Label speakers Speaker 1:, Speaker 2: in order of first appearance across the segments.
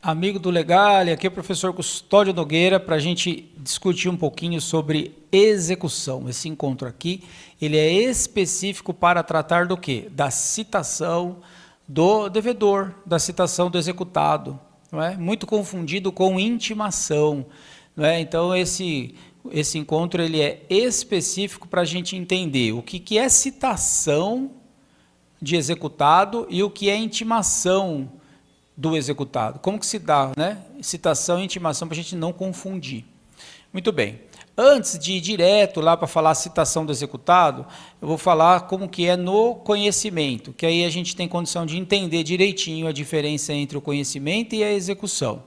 Speaker 1: Amigo do Legale, aqui é o professor Custódio Nogueira para a gente discutir um pouquinho sobre execução. Esse encontro aqui, ele é específico para tratar do quê? Da citação do devedor, da citação do executado, não é? Muito confundido com intimação, não é? Então esse encontro ele é específico para a gente entender o que é citação de executado e o que é intimação do executado. Como que se dá, né? Citação e intimação para a gente não confundir. Muito bem. Antes de ir direto lá para falar a citação do executado, eu vou falar como que é no conhecimento, que aí a gente tem condição de entender direitinho a diferença entre o conhecimento e a execução.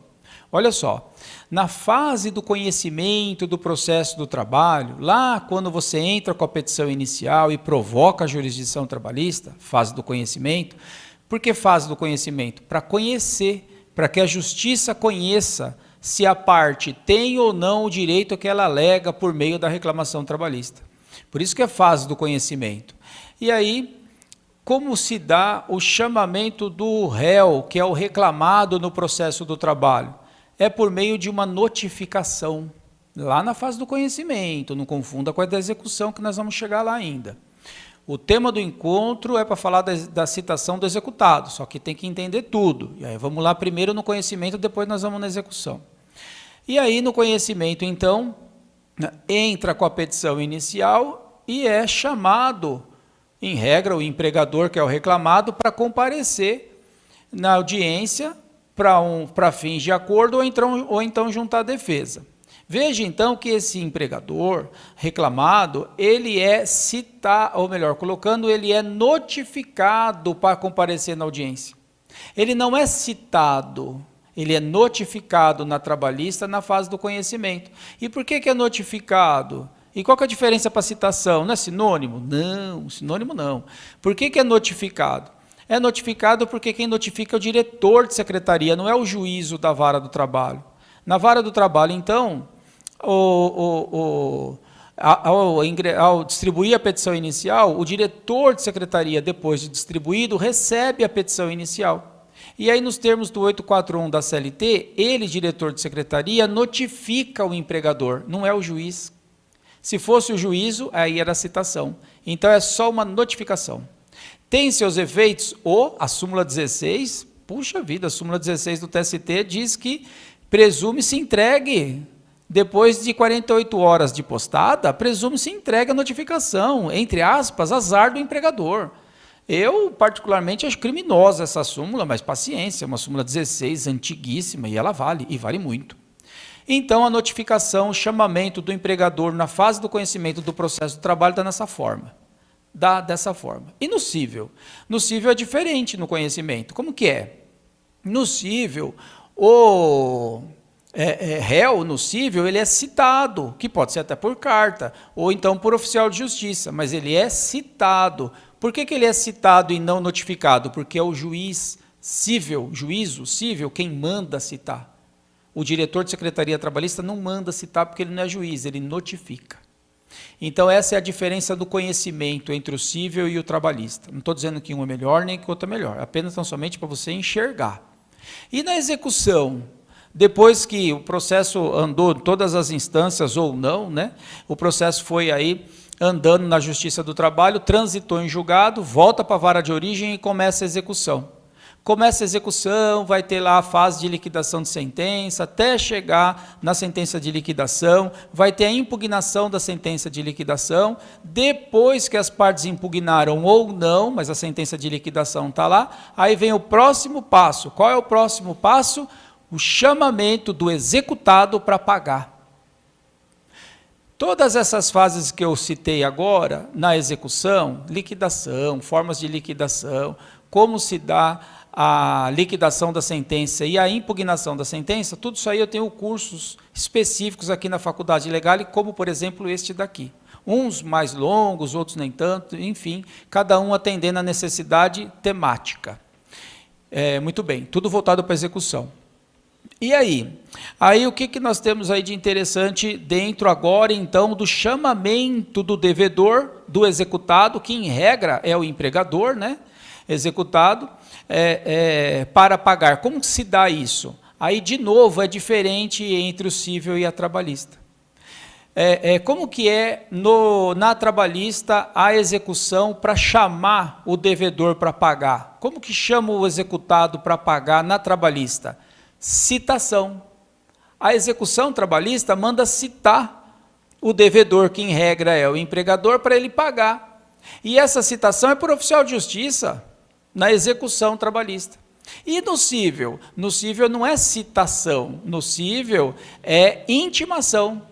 Speaker 1: Olha só, na fase do conhecimento do processo do trabalho, lá quando você entra com a petição inicial e provoca a jurisdição trabalhista, fase do conhecimento. Por que fase do conhecimento? Para conhecer, para que a justiça conheça se a parte tem ou não o direito que ela alega por meio da reclamação trabalhista. Por isso que é fase do conhecimento. E aí, como se dá o chamamento do réu, que é o reclamado no processo do trabalho? É por meio de uma notificação, lá na fase do conhecimento, não confunda com a da execução, que nós vamos chegar lá ainda. O tema do encontro é para falar da citação do executado, só que tem que entender tudo. E aí vamos lá primeiro no conhecimento, depois nós vamos na execução. E aí no conhecimento, então, entra com a petição inicial e é chamado, em regra, o empregador, que é o reclamado, para comparecer na audiência para fins de acordo ou então juntar a defesa. Veja, então, que esse empregador reclamado, ele é citado, ou melhor, colocando, ele é notificado para comparecer na audiência. Ele não é citado, ele é notificado na trabalhista na fase do conhecimento. E por que é notificado? E qual que é a diferença para citação? Não é sinônimo? Não, sinônimo não. Por que é notificado? É notificado porque quem notifica é o diretor de secretaria, não é o juízo da vara do trabalho. Na vara do trabalho, então, ao distribuir a petição inicial, o diretor de secretaria, depois de distribuído, recebe a petição inicial. E aí, nos termos do 841 da CLT, ele, diretor de secretaria, notifica o empregador, não é o juiz. Se fosse o juízo, aí era a citação. Então, é só uma notificação. Tem seus efeitos, a súmula 16, puxa vida, a súmula 16 do TST diz que presume-se entregue, depois de 48 horas de postada, presume-se entregue a notificação, entre aspas, azar do empregador. Eu, particularmente, acho criminosa essa súmula, mas paciência, uma súmula 16, antiguíssima, e ela vale, e vale muito. Então, a notificação, o chamamento do empregador na fase do conhecimento do processo do trabalho dá nessa forma. Dá dessa forma. E no cível? No cível é diferente no conhecimento. Como que é? No cível, o réu no cível, ele é citado, que pode ser até por carta, ou então por oficial de justiça, mas ele é citado. Por que ele é citado e não notificado? Porque é o juiz cível, juízo cível, quem manda citar. O diretor de secretaria trabalhista não manda citar porque ele não é juiz, ele notifica. Então, essa é a diferença do conhecimento entre o cível e o trabalhista. Não estou dizendo que um é melhor nem que o outro é melhor, apenas tão somente para você enxergar. E na execução, depois que o processo andou todas as instâncias ou não, né? O processo foi aí andando na Justiça do Trabalho, transitou em julgado, volta para a vara de origem e começa a execução. Começa a execução, vai ter lá a fase de liquidação de sentença, até chegar na sentença de liquidação, vai ter a impugnação da sentença de liquidação, depois que as partes impugnaram ou não, mas a sentença de liquidação está lá, aí vem o próximo passo. Qual é o próximo passo? O chamamento do executado para pagar. Todas essas fases que eu citei agora, na execução, liquidação, formas de liquidação, como se dá a liquidação da sentença e a impugnação da sentença, tudo isso aí eu tenho cursos específicos aqui na Faculdade Legal, como, por exemplo, este daqui. Uns mais longos, outros nem tanto, enfim, cada um atendendo a necessidade temática. Muito bem, tudo voltado para a execução. E aí? Aí o que nós temos aí de interessante dentro agora, então, do chamamento do devedor, do executado, que em regra é o empregador, né? Executado, para pagar. Como se dá isso? Aí, de novo, é diferente entre o cível e a trabalhista. Como que é na trabalhista a execução para chamar o devedor para pagar? Como que chama o executado para pagar na trabalhista? Citação. A execução trabalhista manda citar o devedor, que em regra é o empregador, para ele pagar. E essa citação é por oficial de justiça na execução trabalhista. E no cível? No cível não é citação, no cível é intimação.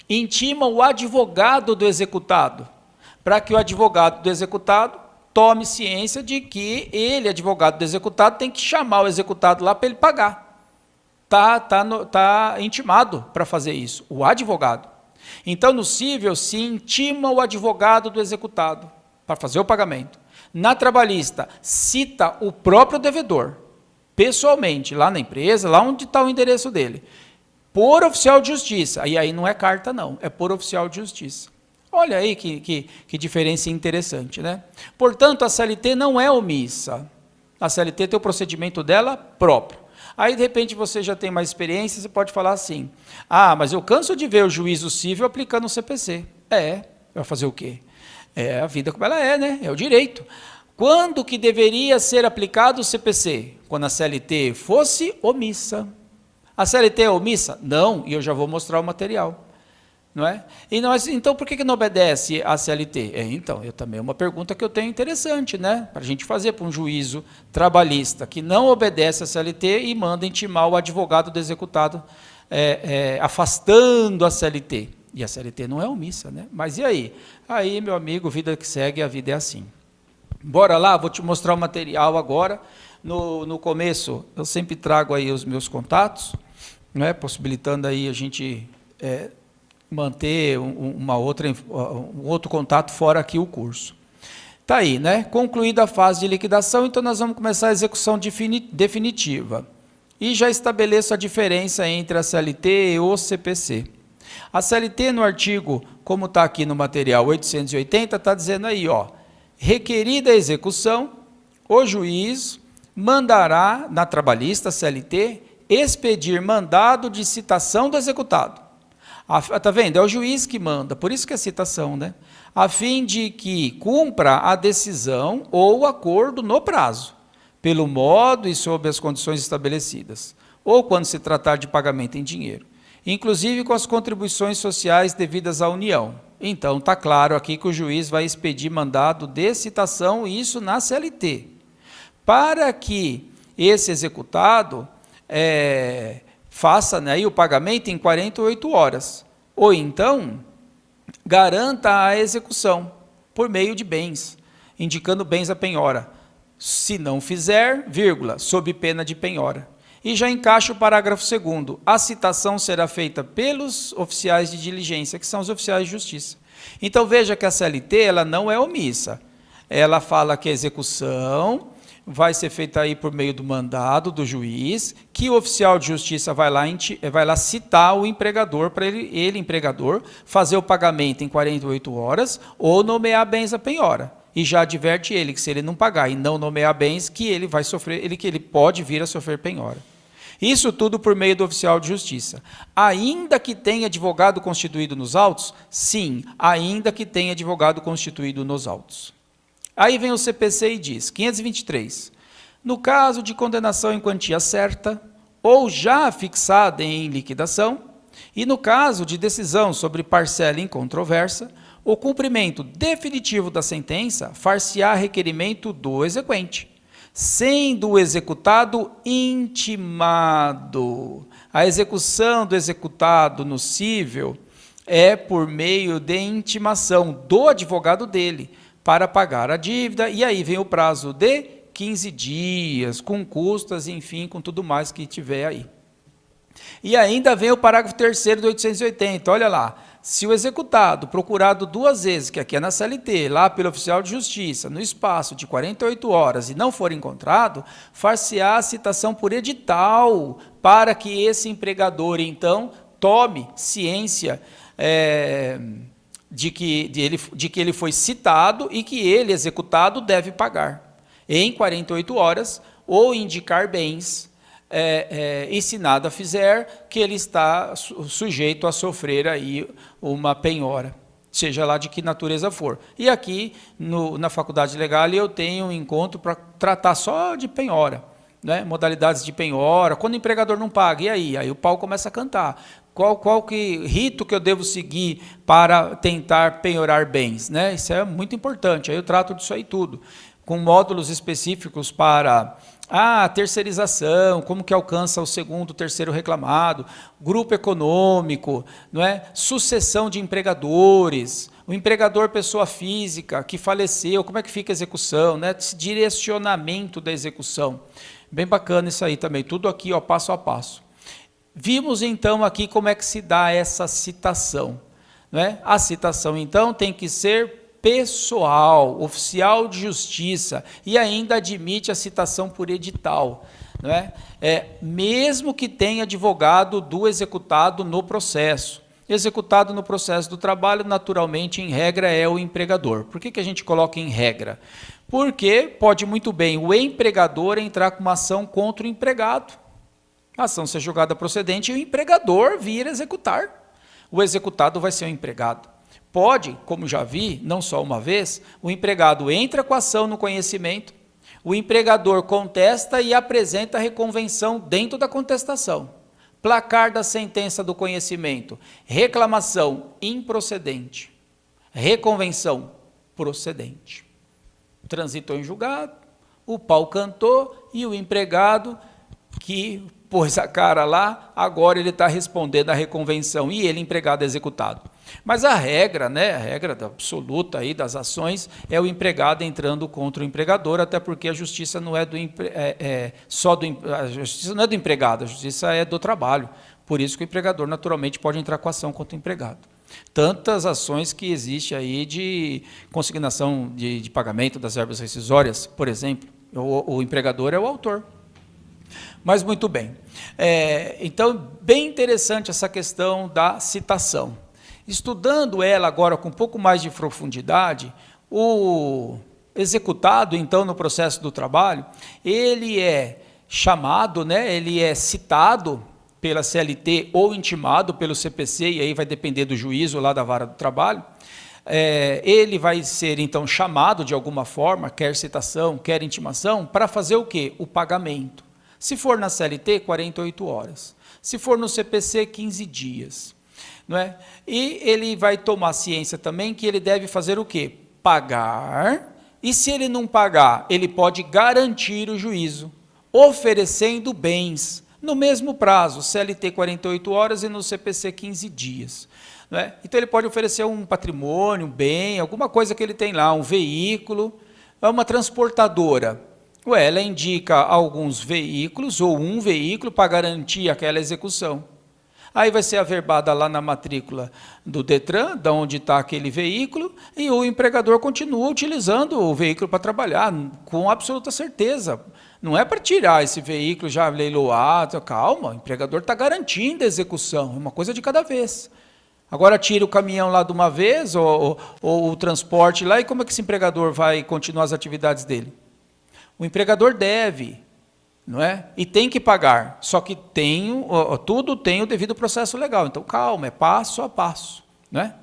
Speaker 1: Intima o advogado do executado, para que o advogado do executado tome ciência de que ele, advogado do executado, tem que chamar o executado lá para ele pagar. Tá intimado para fazer isso, o advogado. Então, no cível, se intima o advogado do executado para fazer o pagamento. Na trabalhista, cita o próprio devedor, pessoalmente, lá na empresa, lá onde está o endereço dele, por oficial de justiça. E aí não é carta, não, é por oficial de justiça. Olha aí que diferença interessante, né? Portanto, a CLT não é omissa. A CLT tem o procedimento dela próprio. Aí, de repente, você já tem mais experiência, você pode falar assim: mas eu canso de ver o juízo cível aplicando o CPC. Vai fazer o quê? É a vida como ela é, né? É o direito. Quando que deveria ser aplicado o CPC? Quando a CLT fosse omissa. A CLT é omissa? Não, e eu já vou mostrar o material. Não é? Então, por que não obedece a CLT? Então, também é uma pergunta que eu tenho interessante, né? Para a gente fazer para um juízo trabalhista que não obedece a CLT e manda intimar o advogado do executado, afastando a CLT. E a CLT não é omissa, né? Mas e aí? Aí, meu amigo, vida que segue, a vida é assim. Bora lá, vou te mostrar o material agora. No começo, eu sempre trago aí os meus contatos, né, possibilitando aí a gente manter um outro contato fora aqui o curso. Está aí, né? Concluída a fase de liquidação, então nós vamos começar a execução definitiva. E já estabeleço a diferença entre a CLT e o CPC. A CLT no artigo, como está aqui no material 880, está dizendo aí, requerida a execução, o juiz mandará, na trabalhista CLT, expedir mandado de citação do executado. Está vendo? É o juiz que manda, por isso que é citação, né? A fim de que cumpra a decisão ou o acordo no prazo, pelo modo e sob as condições estabelecidas, ou quando se tratar de pagamento em dinheiro, inclusive com as contribuições sociais devidas à União. Então, está claro aqui que o juiz vai expedir mandado de citação, isso na CLT. Para que esse executado faça, né, o pagamento em 48 horas, ou então garanta a execução por meio de bens, indicando bens à penhora. Se não fizer, vírgula, sob pena de penhora. E já encaixa o parágrafo 2º. A citação será feita pelos oficiais de diligência, que são os oficiais de justiça. Então veja que a CLT ela não é omissa. Ela fala que a execução vai ser feita aí por meio do mandado do juiz, que o oficial de justiça vai lá citar o empregador, para ele, empregador, fazer o pagamento em 48 horas ou nomear bens à penhora. E já adverte ele que se ele não pagar e não nomear bens, que ele vai sofrer, que ele pode vir a sofrer penhora. Isso tudo por meio do oficial de justiça. Ainda que tenha advogado constituído nos autos? Sim, ainda que tenha advogado constituído nos autos. Aí vem o CPC e diz, 523, no caso de condenação em quantia certa ou já fixada em liquidação, e no caso de decisão sobre parcela incontroversa, o cumprimento definitivo da sentença far-se-á requerimento do exequente, sendo o executado intimado. A execução do executado no cível é por meio de intimação do advogado dele, para pagar a dívida, e aí vem o prazo de 15 dias, com custas, enfim, com tudo mais que tiver aí. E ainda vem o parágrafo 3º do 880, olha lá, se o executado procurado 2 vezes, que aqui é na CLT, lá pelo oficial de justiça, no espaço de 48 horas e não for encontrado, far-se-á a citação por edital, para que esse empregador, então, tome ciência de que ele foi citado e que ele, executado, deve pagar em 48 horas ou indicar bens e se nada fizer, que ele está sujeito a sofrer aí uma penhora, seja lá de que natureza for. E aqui, na Faculdade Legal, eu tenho um encontro para tratar só de penhora, né? Modalidades de penhora, quando o empregador não paga, e aí? Aí o pau começa a cantar. Qual que rito que eu devo seguir para tentar penhorar bens, né? Isso é muito importante, aí eu trato disso aí tudo, com módulos específicos para terceirização, como que alcança o segundo, terceiro reclamado, grupo econômico, não é? Sucessão de empregadores, o empregador pessoa física que faleceu, como é que fica a execução, né? Esse direcionamento da execução. Bem bacana isso aí também, tudo aqui, ó, passo a passo. Vimos então aqui como é que se dá essa citação, não é? A citação então tem que ser pessoal, oficial de justiça, e ainda admite a citação por edital, não é? Mesmo que tenha advogado do executado no processo. Executado no processo do trabalho, naturalmente, em regra, é o empregador. Por que a gente coloca em regra? Porque pode muito bem o empregador entrar com uma ação contra o empregado. A ação ser julgada procedente e o empregador vir executar. O executado vai ser o empregado. Pode, como já vi, não só uma vez, o empregado entra com a ação no conhecimento, o empregador contesta e apresenta a reconvenção dentro da contestação. Placar da sentença do conhecimento, reclamação improcedente, reconvenção procedente. Transitou em julgado, o pau cantou e o empregado que pôs a cara lá, agora ele está respondendo à reconvenção e ele, empregado, é executado. Mas a regra, né, a regra absoluta aí das ações é o empregado entrando contra o empregador, até porque a justiça não é a justiça não é do empregado, a justiça é do trabalho. Por isso que o empregador naturalmente pode entrar com ação contra o empregado. Tantas ações que existe aí de consignação de pagamento das verbas rescisórias, por exemplo, o empregador é o autor. Mas muito bem. Então, bem interessante essa questão da citação. Estudando ela agora com um pouco mais de profundidade, o executado, então, no processo do trabalho, ele é chamado, né, ele é citado pela CLT ou intimado pelo CPC, e aí vai depender do juízo lá da vara do trabalho. Ele vai ser, então, chamado de alguma forma, quer citação, quer intimação, para fazer o quê? O pagamento. Se for na CLT, 48 horas. Se for no CPC, 15 dias. Não é? E ele vai tomar ciência também que ele deve fazer o quê? Pagar, e se ele não pagar, ele pode garantir o juízo, oferecendo bens, no mesmo prazo, CLT 48 horas e no CPC 15 dias. Não é? Então ele pode oferecer um patrimônio, um bem, alguma coisa que ele tem lá, um veículo, uma transportadora. Ela indica alguns veículos ou um veículo para garantir aquela execução. Aí vai ser averbada lá na matrícula do Detran, de onde está aquele veículo, e o empregador continua utilizando o veículo para trabalhar, com absoluta certeza. Não é para tirar esse veículo já leiloado, calma, o empregador está garantindo a execução, é uma coisa de cada vez. Agora tira o caminhão lá de uma vez, ou o transporte lá, e como é que esse empregador vai continuar as atividades dele? O empregador deve, não é? E tem que pagar, só que tudo tem o devido processo legal. Então, calma, é passo a passo. Não é?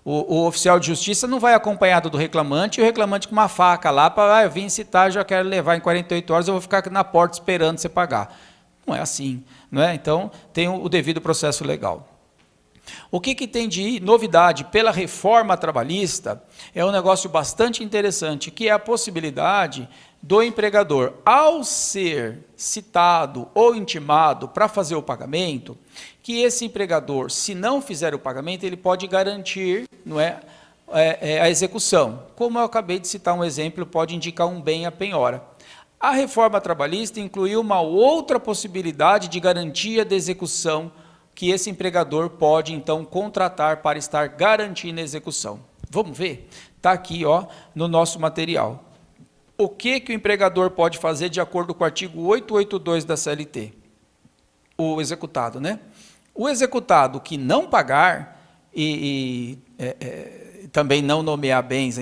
Speaker 1: O oficial de justiça não vai acompanhado do reclamante, e o reclamante com uma faca lá, para eu vim citar, já quero levar em 48 horas, eu vou ficar aqui na porta esperando você pagar. Não é assim. Não é? Então, tem o devido processo legal. O que tem de novidade pela reforma trabalhista é um negócio bastante interessante, que é a possibilidade do empregador, ao ser citado ou intimado para fazer o pagamento, que esse empregador, se não fizer o pagamento, ele pode garantir, não é, a execução. Como eu acabei de citar um exemplo, pode indicar um bem à penhora. A reforma trabalhista incluiu uma outra possibilidade de garantia de execução que esse empregador pode, então, contratar para estar garantindo a execução. Vamos ver? Está aqui, ó, no nosso material. O que o empregador pode fazer de acordo com o artigo 882 da CLT? O executado, né? O executado que não pagar também não nomear bens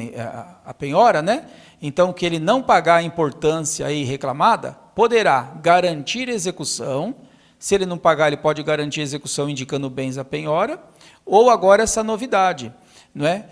Speaker 1: a penhora, né? Então, que ele não pagar a importância aí reclamada, poderá garantir execução. Se ele não pagar, ele pode garantir execução indicando bens à penhora, ou agora essa novidade, não é?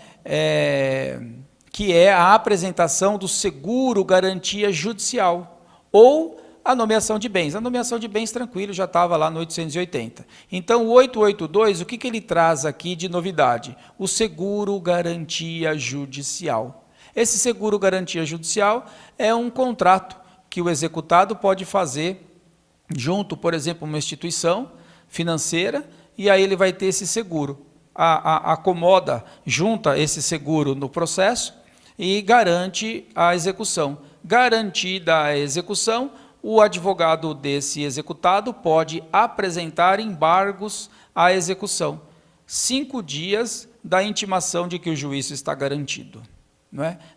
Speaker 1: Que é a apresentação do seguro garantia judicial, ou a nomeação de bens. A nomeação de bens, tranquilo, já estava lá no 880. Então, o 882, o que ele traz aqui de novidade? O seguro garantia judicial. Esse seguro garantia judicial é um contrato que o executado pode fazer junto, por exemplo, uma instituição financeira, e aí ele vai ter esse seguro. Acomoda, junta esse seguro no processo e garante a execução. Garantida a execução, o advogado desse executado pode apresentar embargos à execução, 5 dias da intimação de que o juízo está garantido.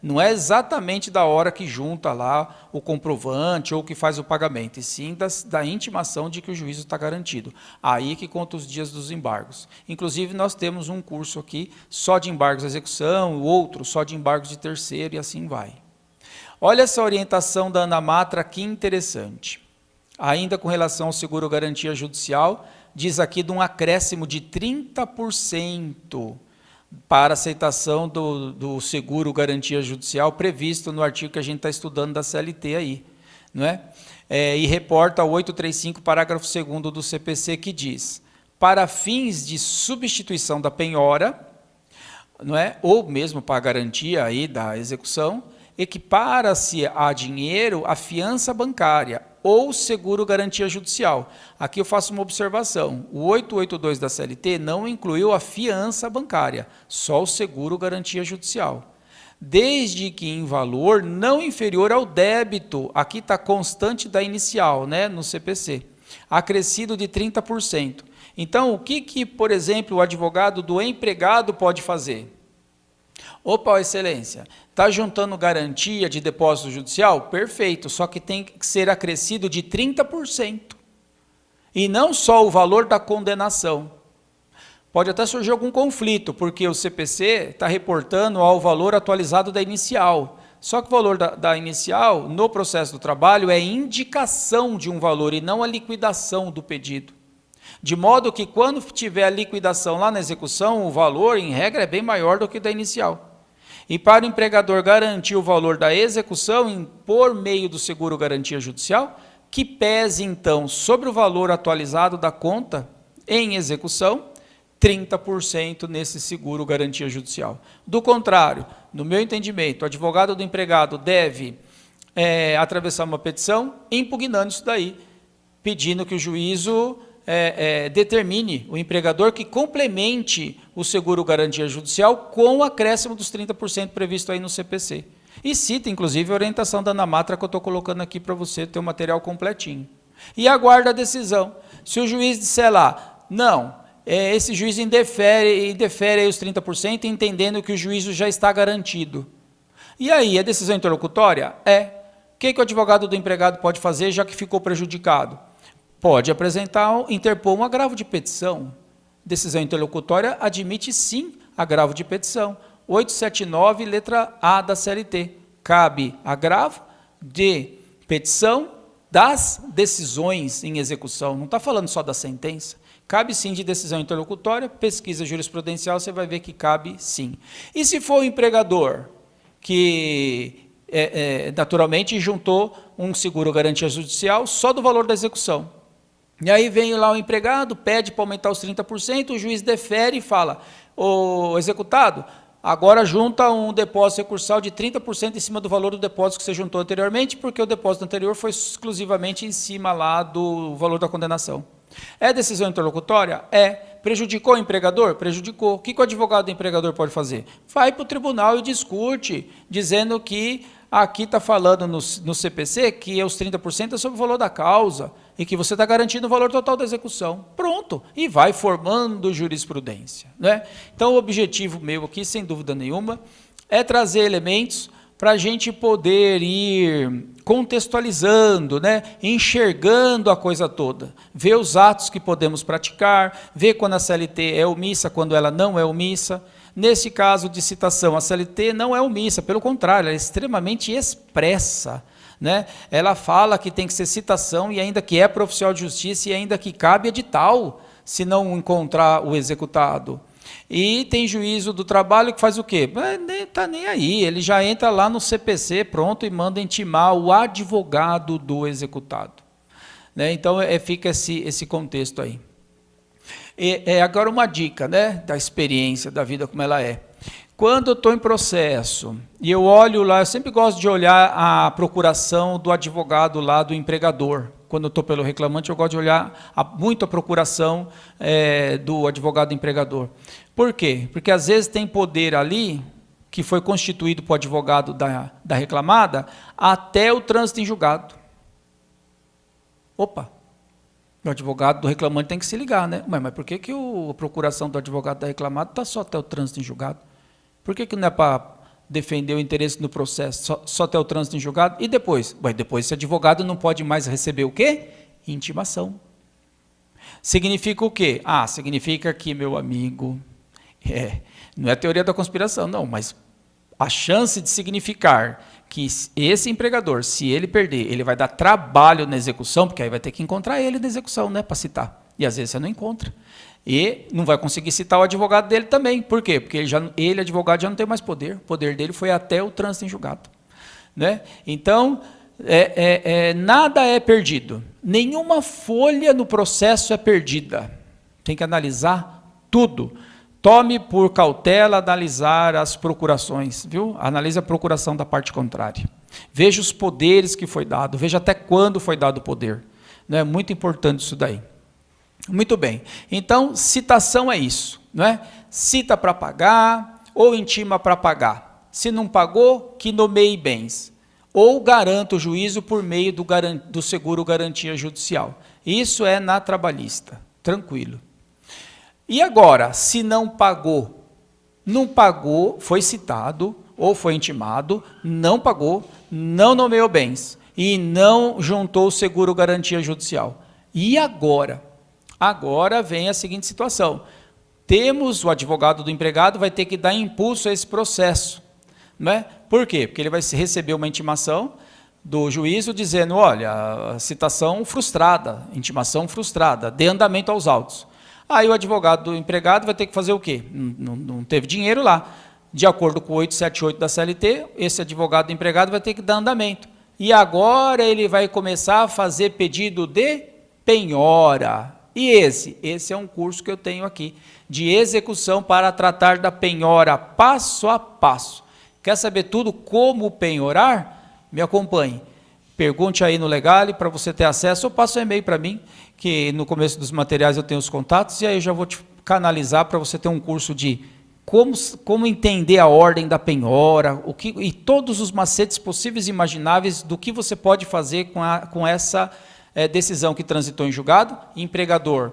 Speaker 1: Não é exatamente da hora que junta lá o comprovante ou que faz o pagamento, e sim da intimação de que o juízo está garantido. Aí que conta os dias dos embargos. Inclusive, nós temos um curso aqui só de embargos à execução, outro só de embargos de terceiro, e assim vai. Olha essa orientação da Anamatra, que interessante. Ainda com relação ao seguro garantia judicial, diz aqui de um acréscimo de 30% para aceitação do seguro garantia judicial previsto no artigo que a gente está estudando da CLT aí, não é? E reporta o 835, parágrafo 2º do CPC, que diz: para fins de substituição da penhora, não é? Ou mesmo para garantia aí da execução, equipara-se a dinheiro a fiança bancária ou seguro garantia judicial. Aqui eu faço uma observação: o 882 da CLT não incluiu a fiança bancária, só o seguro garantia judicial. Desde que em valor não inferior ao débito, aqui está constante da inicial, né, no CPC, acrescido de 30%. Então, o que, por exemplo, o advogado do empregado pode fazer? Opa, excelência, está juntando garantia de depósito judicial? Perfeito, só que tem que ser acrescido de 30%. E não só o valor da condenação. Pode até surgir algum conflito, porque o CPC está reportando ao valor atualizado da inicial. Só que o valor da inicial, no processo do trabalho, é indicação de um valor e não a liquidação do pedido. De modo que, quando tiver a liquidação lá na execução, o valor, em regra, é bem maior do que o da inicial. E para o empregador garantir o valor da execução por meio do seguro garantia judicial, que pese, então, sobre o valor atualizado da conta em execução, 30% nesse seguro garantia judicial. Do contrário, no meu entendimento, o advogado do empregado deve atravessar uma petição impugnando isso daí, pedindo que o juízo determine o empregador que complemente o seguro garantia judicial com o acréscimo dos 30% previsto aí no CPC. E cita, inclusive, a orientação da Anamatra que eu estou colocando aqui para você ter o material completinho. E aguarda a decisão. Se o juiz disser lá, não, esse juiz indefere aí os 30%, entendendo que o juízo já está garantido. E aí, a decisão interlocutória? O que o advogado do empregado pode fazer, já que ficou prejudicado? Pode interpor um agravo de petição. Decisão interlocutória admite, sim, agravo de petição. 879, letra A da CLT. Cabe agravo de petição das decisões em execução. Não está falando só da sentença. Cabe, sim, de decisão interlocutória. Pesquisa jurisprudencial, você vai ver que cabe, sim. E se for o empregador que, naturalmente, juntou um seguro garantia judicial só do valor da execução? E aí vem lá o empregado, pede para aumentar os 30%, o juiz defere e fala: o executado, agora junta um depósito recursal de 30% em cima do valor do depósito que você juntou anteriormente, porque o depósito anterior foi exclusivamente em cima lá do valor da condenação. É decisão interlocutória? Prejudicou o empregador? Prejudicou. O que o advogado do empregador pode fazer? Vai para o tribunal e discute, dizendo que aqui está falando no CPC que os 30% é sobre o valor da causa e que você está garantindo o valor total da execução. Pronto. E vai formando jurisprudência, né? Então, o objetivo meu aqui, sem dúvida nenhuma, é trazer elementos para a gente poder ir contextualizando, né? Enxergando a coisa toda, ver os atos que podemos praticar, ver quando a CLT é omissa, quando ela não é omissa, Nesse caso de citação, a CLT não é omissa, pelo contrário, ela é extremamente expressa, né? Ela fala que tem que ser citação e ainda que é para oficial de justiça e ainda que cabe edital, se não encontrar o executado. E tem juízo do trabalho que faz o quê? Nem está nem aí, ele já entra lá no CPC, pronto, e manda intimar o advogado do executado. Né? Então, fica esse contexto aí. Agora uma dica, né, da experiência, da vida como ela é. Quando eu estou em processo e eu olho lá, eu sempre gosto de olhar a procuração do advogado lá do empregador. Quando eu estou pelo reclamante, eu gosto de olhar muito a procuração do advogado empregador. Por quê? Porque às vezes tem poder ali, que foi constituído para o advogado da reclamada, até o trânsito em julgado. Opa! O advogado do reclamante tem que se ligar, né? Mas por que a procuração do advogado da reclamada está só até o trânsito em julgado? Por que não é para defender o interesse no processo só até o trânsito em julgado? E depois? Depois esse advogado não pode mais receber o quê? Intimação. Significa o quê? Significa que, meu amigo, não é teoria da conspiração, não, mas a chance de significar que esse empregador, se ele perder, ele vai dar trabalho na execução, porque aí vai ter que encontrar ele na execução, né, para citar. E às vezes você não encontra. E não vai conseguir citar o advogado dele também. Por quê? Porque ele advogado, já não tem mais poder. O poder dele foi até o trânsito em julgado. Né? Então, nada é perdido. Nenhuma folha no processo é perdida. Tem que analisar tudo. Tome por cautela analisar as procurações, viu? Analise a procuração da parte contrária. Veja os poderes que foi dado, veja até quando foi dado o poder. É muito importante isso daí. Muito bem. Então, citação é isso, não é? Cita para pagar ou intima para pagar. Se não pagou, que nomeie bens. Ou garanta o juízo por meio do seguro garantia judicial. Isso é na trabalhista. Tranquilo. E agora, se não pagou, foi citado ou foi intimado, não pagou, não nomeou bens e não juntou o seguro garantia judicial. E agora? Agora vem a seguinte situação. Temos o advogado do empregado, vai ter que dar impulso a esse processo. Né? Por quê? Porque ele vai receber uma intimação do juízo dizendo, olha, citação frustrada, intimação frustrada, dê andamento aos autos. Aí o advogado do empregado vai ter que fazer o quê? Não teve dinheiro lá. De acordo com o 878 da CLT, esse advogado do empregado vai ter que dar andamento. E agora ele vai começar a fazer pedido de penhora. E esse é um curso que eu tenho aqui, de execução para tratar da penhora passo a passo. Quer saber tudo como penhorar? Me acompanhe. Pergunte aí no Legale para você ter acesso, ou passa um e-mail para mim, que no começo dos materiais eu tenho os contatos, e aí eu já vou te canalizar para você ter um curso de como entender a ordem da penhora, e todos os macetes possíveis e imagináveis do que você pode fazer com essa decisão que transitou em julgado, empregador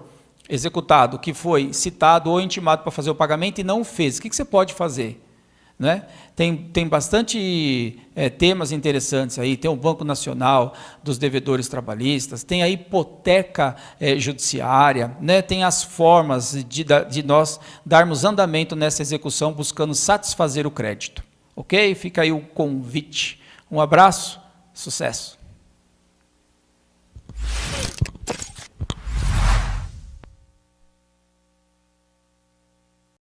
Speaker 1: executado, que foi citado ou intimado para fazer o pagamento e não fez. O que você pode fazer? Né? Tem bastante temas interessantes aí, tem o Banco Nacional dos Devedores Trabalhistas, tem a hipoteca judiciária, né? Tem as formas de nós darmos andamento nessa execução buscando satisfazer o crédito. Ok? Fica aí o convite. Um abraço, sucesso!